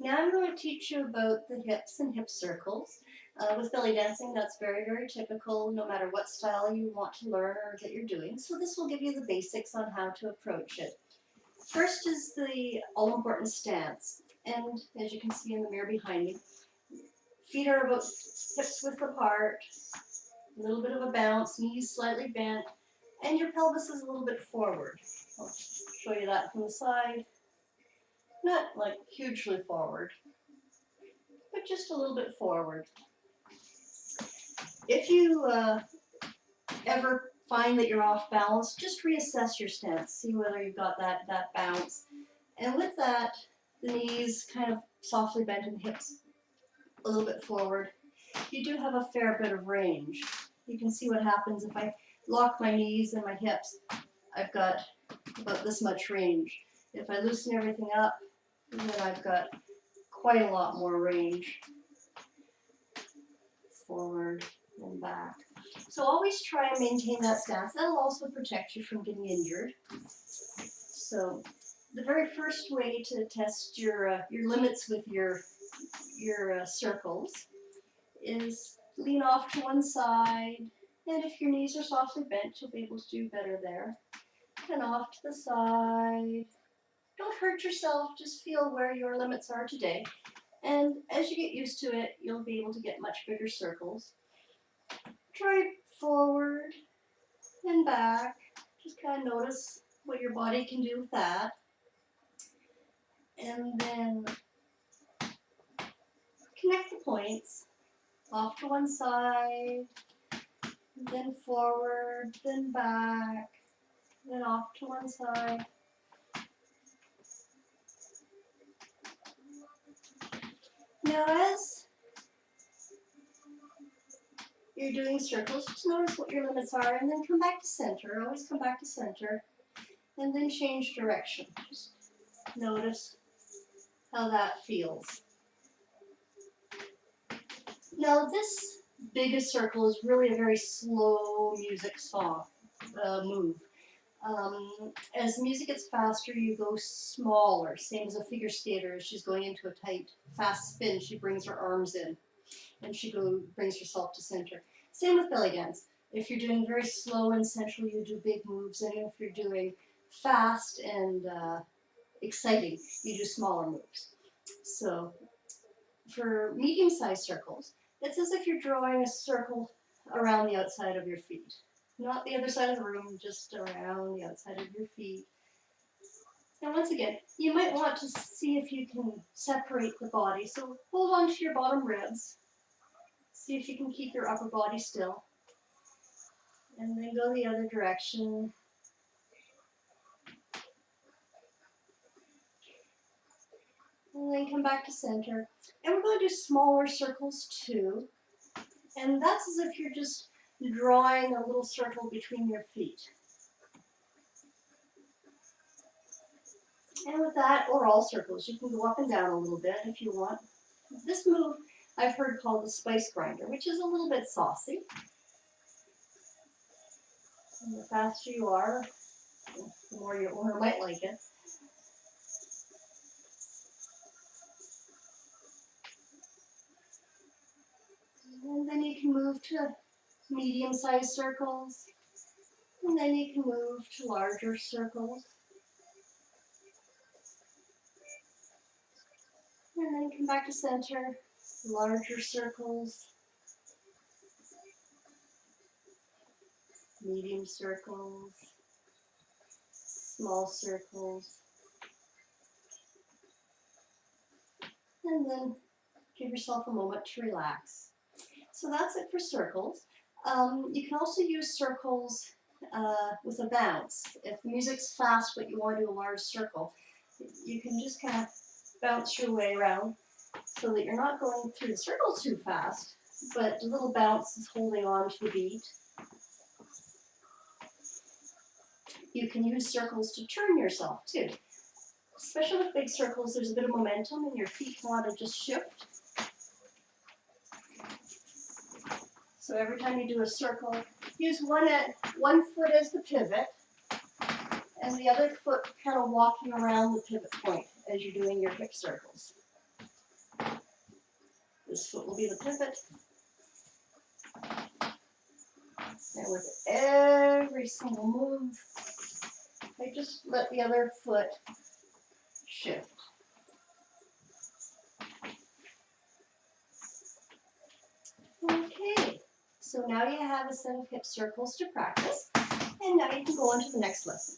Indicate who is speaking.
Speaker 1: Now I'm going to teach you about the hips and hip circles. With belly dancing, that's very, very typical no matter what style you want to learn or that you're doing. So this will give you the basics on how to approach it. First is the all-important stance. And as you can see in the mirror behind me, feet are about hips width apart, a little bit of a bounce, knees slightly bent, and your pelvis is a little bit forward. I'll show you that from the side. Not like hugely forward, but just a little bit forward. If you ever find that you're off balance, just reassess your stance, see whether you've got that bounce. And with that, the knees kind of softly bent and the hips a little bit forward. You do have a fair bit of range. You can see what happens if I lock my knees and my hips. I've got about this much range. If I loosen everything up, then I've got quite a lot more range. Forward and back. So always try and maintain that stance. That'll also protect you from getting injured. So the very first way to test your limits with your circles is lean off to one side, and if your knees are softly bent, you'll be able to do better there. And off to the side. Don't hurt yourself, just feel where your limits are today. And as you get used to it, you'll be able to get much bigger circles. Try forward and back. Just kind of notice what your body can do with that. And then connect the points. Off to one side, then forward, then back, then off to one side. Now as you're doing circles, just notice what your limits are and then come back to center. Always come back to center and then change direction. Just notice how that feels. Now this biggest circle is really a very slow music song move. As the music gets faster, you go smaller. Same as a figure skater. As she's going into a tight, fast spin, she brings her arms in and she brings herself to center. Same with belly dance. If you're doing very slow and central, you do big moves. And if you're doing fast and exciting, you do smaller moves. So for medium-sized circles, it's as if you're drawing a circle around the outside of your feet. Not the other side of the room, just around the outside of your feet. And once again, you might want to see if you can separate the body. So hold on to your bottom ribs. See if you can keep your upper body still. And then go the other direction. And then come back to center. And we're going to do smaller circles too. And that's as if you're just drawing a little circle between your feet. And with that, or all circles, you can go up and down a little bit if you want. This move I've heard called the spice grinder, which is a little bit saucy. And the faster you are, the more your owner might like it. And then you can move to medium-sized circles. And then you can move to larger circles. And then come back to center, larger circles, medium circles, small circles, and then give yourself a moment to relax. So that's it for circles. You can also use circles with a bounce. If the music's fast but you want to do a large circle, you can just kind of bounce your way around so that you're not going through the circle too fast, but the little bounce is holding on to the beat. You can use circles to turn yourself too. Especially with big circles, there's a bit of momentum and your feet want to just shift. So every time you do a circle, use one foot as the pivot and the other foot kind of walking around the pivot point as you're doing your hip circles. This foot will be the pivot. And with every single move, I just let the other foot shift. Okay, so now you have a set of hip circles to practice, and now you can go on to the next lesson.